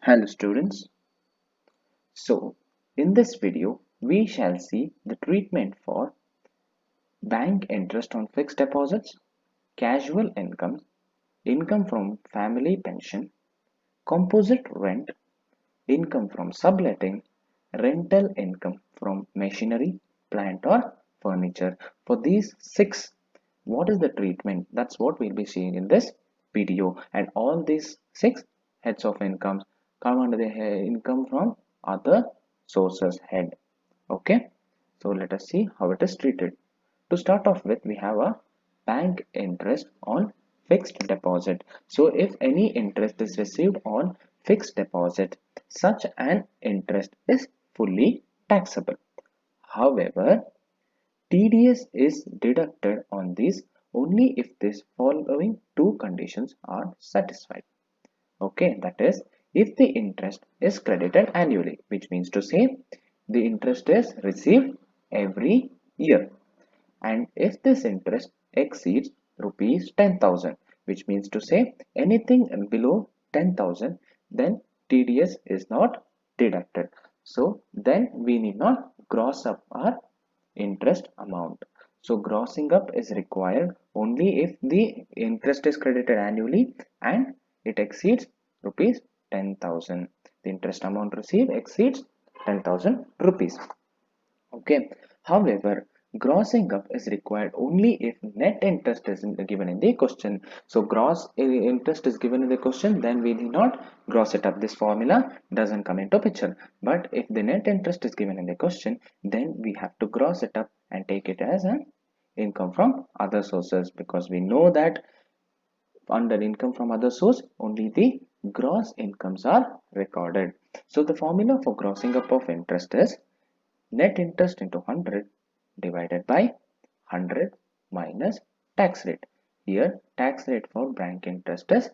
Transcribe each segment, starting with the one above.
Hello students. So in this video we shall see the treatment for bank interest on fixed deposits, casual income, income from family pension, composite rent, income from subletting, rental income from machinery, plant or furniture. For these six, what is the treatment? That's what we'll be seeing in this video. And all these six heads of incomes come under the income from other sources head. Okay, so let us see how it is treated. To start off with, we have a bank interest on fixed deposit. So if any interest is received on fixed deposit, such an interest is fully taxable. However, TDS is deducted on this only if these following two conditions are satisfied. Okay, that is, if the interest is credited annually, which means to say the interest is received every year, and if this interest exceeds rupees 10,000, which means to say anything below 10,000, then TDS is not deducted. So then we need not gross up our interest amount. So grossing up is required only if the interest is credited annually and it exceeds rupees 10,000. The interest amount received exceeds 10,000 rupees. Okay. However, grossing up is required only if net interest is given in the question. So gross interest is given in the question, then we need not gross it up. This formula doesn't come into picture. But if the net interest is given in the question, then we have to gross it up and take it as an income from other sources, because we know that under income from other source only the gross incomes are recorded. So the formula for grossing up of interest is net interest into 100 divided by 100 minus tax rate. Here tax rate for bank interest is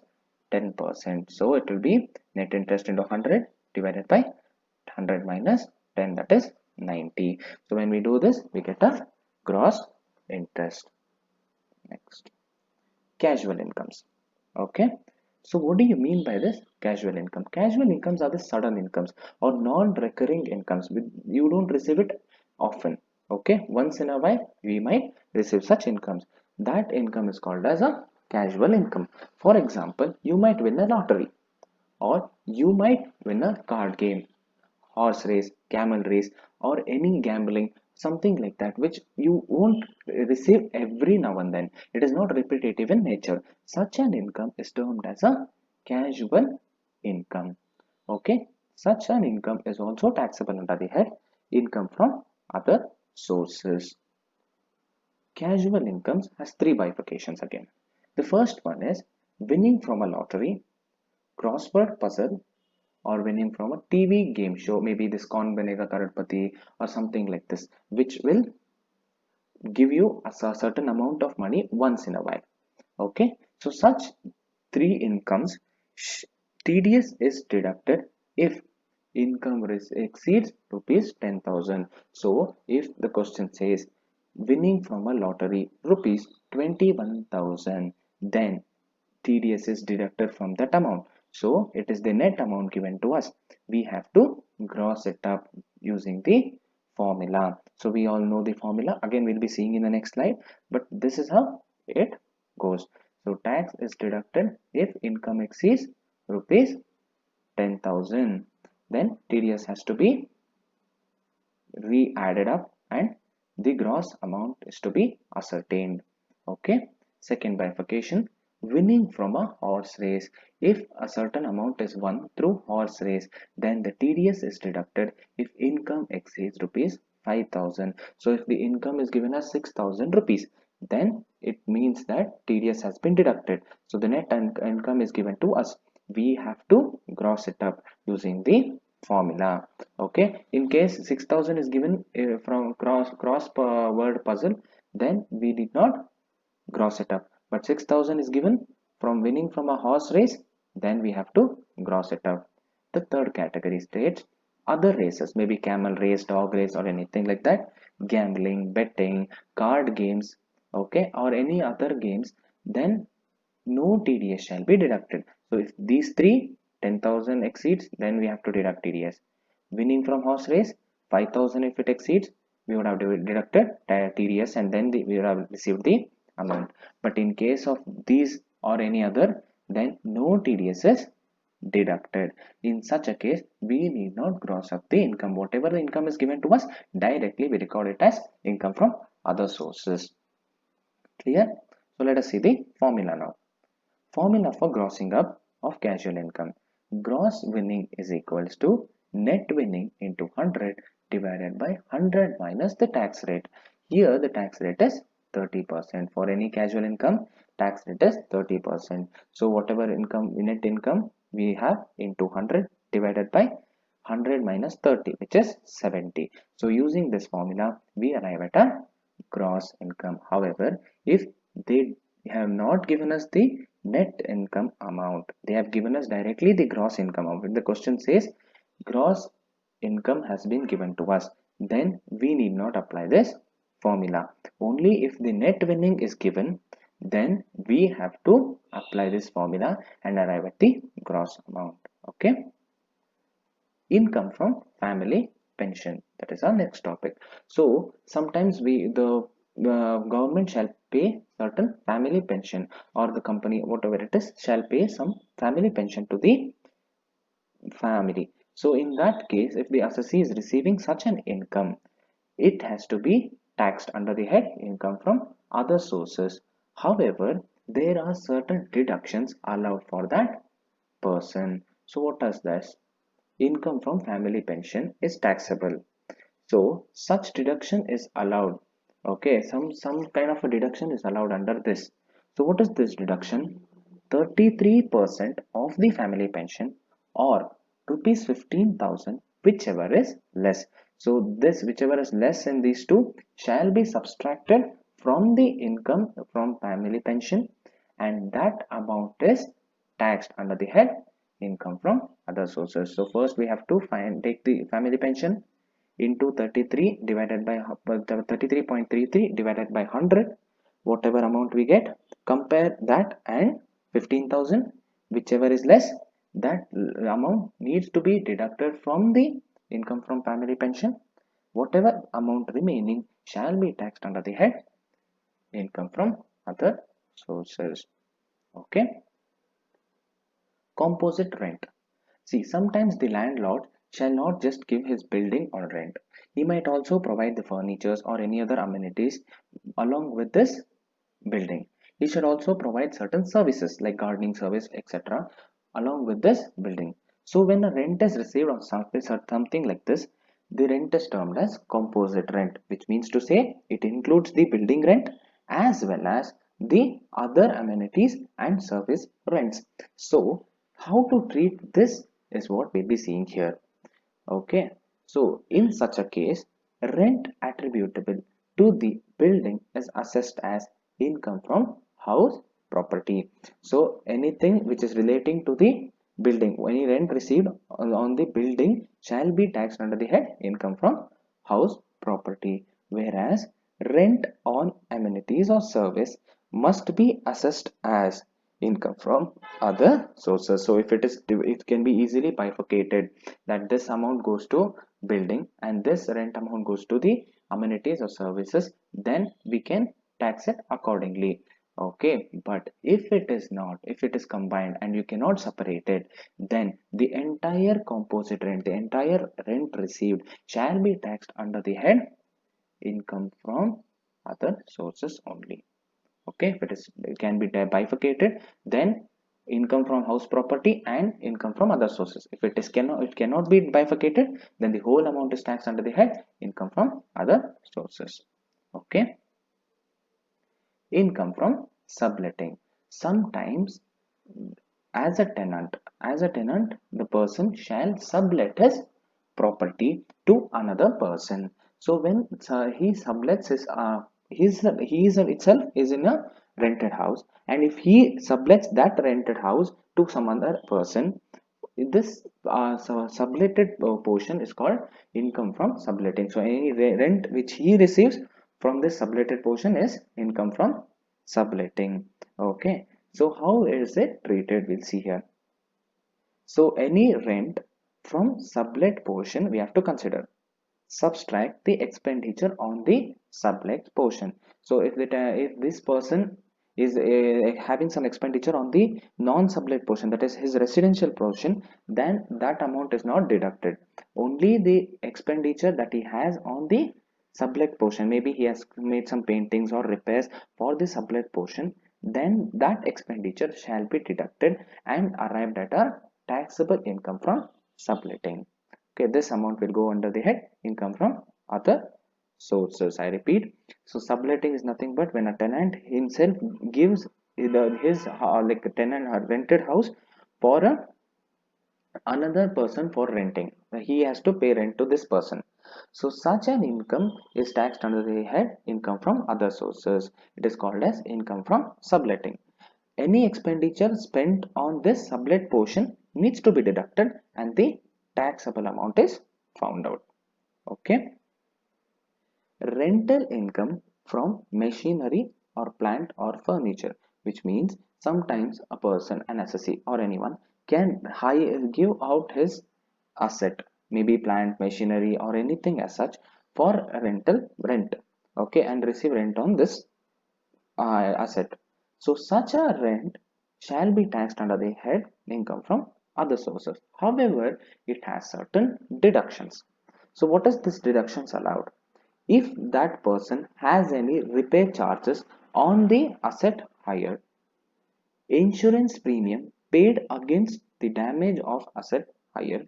10%. So it will be net interest into 100 divided by 100 minus 10, that is 90. So when we do this, we get a gross interest. Next, casual incomes. Okay. So what do you mean by this casual income? Casual incomes are the sudden incomes or non-recurring incomes. You don't receive it often. Okay. Once in a while, we might receive such incomes. That income is called as a casual income. For example, you might win a lottery, or you might win a card game, horse race, camel race, or any gambling, something like that, which you won't receive every now and then. It is not repetitive in nature. Such an income is termed as a casual income. Okay, such an income is also taxable under the head income from other sources. Casual incomes has three bifurcations again. The first one is winning from a lottery, crossword puzzle, or winning from a TV game show, maybe this Kaun Banega Karodpati or something like this, which will give you a certain amount of money once in a while. Okay, so such three incomes, TDS is deducted if income exceeds rupees 10,000. So if the question says winning from a lottery rupees 21,000, then TDS is deducted from that amount. So it is the net amount given to us. We have to gross it up using the formula. So we all know the formula. Again, we'll be seeing in the next slide, but this is how it goes. So tax is deducted if income exceeds rupees 10,000. Then TDS has to be re-added up and the gross amount is to be ascertained. Okay. Second bifurcation, winning from a horse race. If a certain amount is won through horse race, then the TDS is deducted if income exceeds rupees 5,000. So if the income is given as 6,000 rupees, then it means that TDS has been deducted. So the net income is given to us. We have to gross it up using the formula. Okay, in case 6,000 is given from cross word puzzle, then we did not gross it up, but 6,000 is given from winning from a horse race, then we have to gross it up. The third category states other races, maybe camel race, dog race, or anything like that, gambling, betting, card games, okay, or any other games, then no TDS shall be deducted. So if these three 10,000 exceeds, then we have to deduct TDS. Winning from horse race, 5,000 if it exceeds, we would have deducted TDS, and then we would have received the amount. But in case of these or any other, then no TDS is deducted. In such a case, we need not gross up the income. Whatever the income is given to us, directly we record it as income from other sources. Clear? So let us see the formula now. Formula for grossing up of casual income. Gross winning is equals to net winning into 100 divided by 100 minus the tax rate. Here the tax rate is 30%. For any casual income, tax rate is 30%. So whatever income, net income we have into 100 divided by 100 minus 30, which is 70. So using this formula, we arrive at a gross income. However, if they have not given us the net income amount, they have given us directly the gross income amount. The question says gross income has been given to us, then we need not apply this formula. Only if the net winning is given, then we have to apply this formula and arrive at the gross amount. Okay. Income from family pension, that is our next topic. So sometimes the government shall pay certain family pension, or the company, whatever it is, shall pay some family pension to the family. So in that case, if the assessee is receiving such an income, it has to be taxed under the head income from other sources. However, there are certain deductions allowed for that person. So what does this? Income from family pension is taxable, so such deduction is allowed. Okay, some kind of a deduction is allowed under this. So what is this deduction? 33% of the family pension, or rupees 15,000, whichever is less. So this whichever is less in these two shall be subtracted from the income from family pension, and that amount is taxed under the head income from other sources. So first we have to take the family pension into 33 divided by 33.33 divided by 100, whatever amount we get, compare that and 15,000, whichever is less, that amount needs to be deducted from the income from family pension. Whatever amount remaining shall be taxed under the head income from other sources. Okay. Composite rent. See, sometimes the landlord shall not just give his building on rent. He might also provide the furnitures or any other amenities along with this building. He should also provide certain services like gardening service, etc. along with this building. So when a rent is received on something like this, the rent is termed as composite rent, which means to say it includes the building rent as well as the other amenities and service rents. So how to treat this is what we'll be seeing here. Okay, so in such a case, rent attributable to the building is assessed as income from house property. So anything which is relating to the building, any rent received on the building shall be taxed under the head income from house property, whereas rent on amenities or service must be assessed as income from other sources. So if it can be easily bifurcated, that this amount goes to building and this rent amount goes to the amenities or services, then we can tax it accordingly. Okay, but if it is not, if it is combined and you cannot separate it, then the entire composite rent, the entire rent received shall be taxed under the head income from other sources only. Okay, if it can be bifurcated, then income from house property and income from other sources. If it cannot be bifurcated, then the whole amount is taxed under the head income from other sources. Okay. Income from subletting. Sometimes as a tenant the person shall sublet his property to another person. So when he sublets he itself is in a rented house, and if he sublets that rented house to some other person, this subletted portion is called income from subletting. So any rent which he receives from this subletted portion is income from subletting. Okay, so how is it treated? We'll see here. So any rent from sublet portion we have to consider. Subtract the expenditure on the sublet portion. So if this person is having some expenditure on the non-sublet portion, that is his residential portion, then that amount is not deducted. Only the expenditure that he has on the sublet portion, maybe he has made some paintings or repairs for the sublet portion, then that expenditure shall be deducted and arrived at a taxable income from subletting. Okay, this amount will go under the head income from other sources. I repeat, so subletting is nothing but when a tenant himself gives his like a tenant a rented house for another person for renting. He has to pay rent to this person. So such an income is taxed under the head income from other sources. It is called as income from subletting. Any expenditure spent on this sublet portion needs to be deducted and the taxable amount is found out. Okay. Rental income from machinery or plant or furniture, which means sometimes a person, an assessee or anyone can give out his asset, maybe plant, machinery or anything as such for rental rent, okay, and receive rent on this asset. So such a rent shall be taxed under the head income from other sources. However, it has certain deductions. So what is this deductions allowed? If that person has any repair charges on the asset hired, insurance premium paid against the damage of asset hired,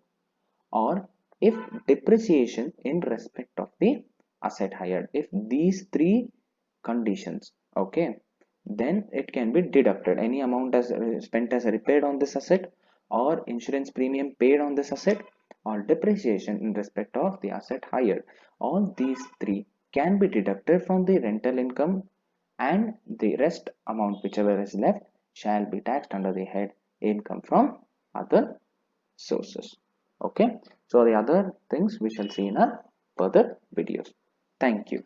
or if depreciation in respect of the asset hired, if these three conditions, okay, then it can be deducted. Any amount as spent as repaired on this asset, or insurance premium paid on this asset, or depreciation in respect of the asset hired, all these three can be deducted from the rental income, and the rest amount whichever is left shall be taxed under the head income from other sources. Okay, so the other things we shall see in our further videos. Thank you.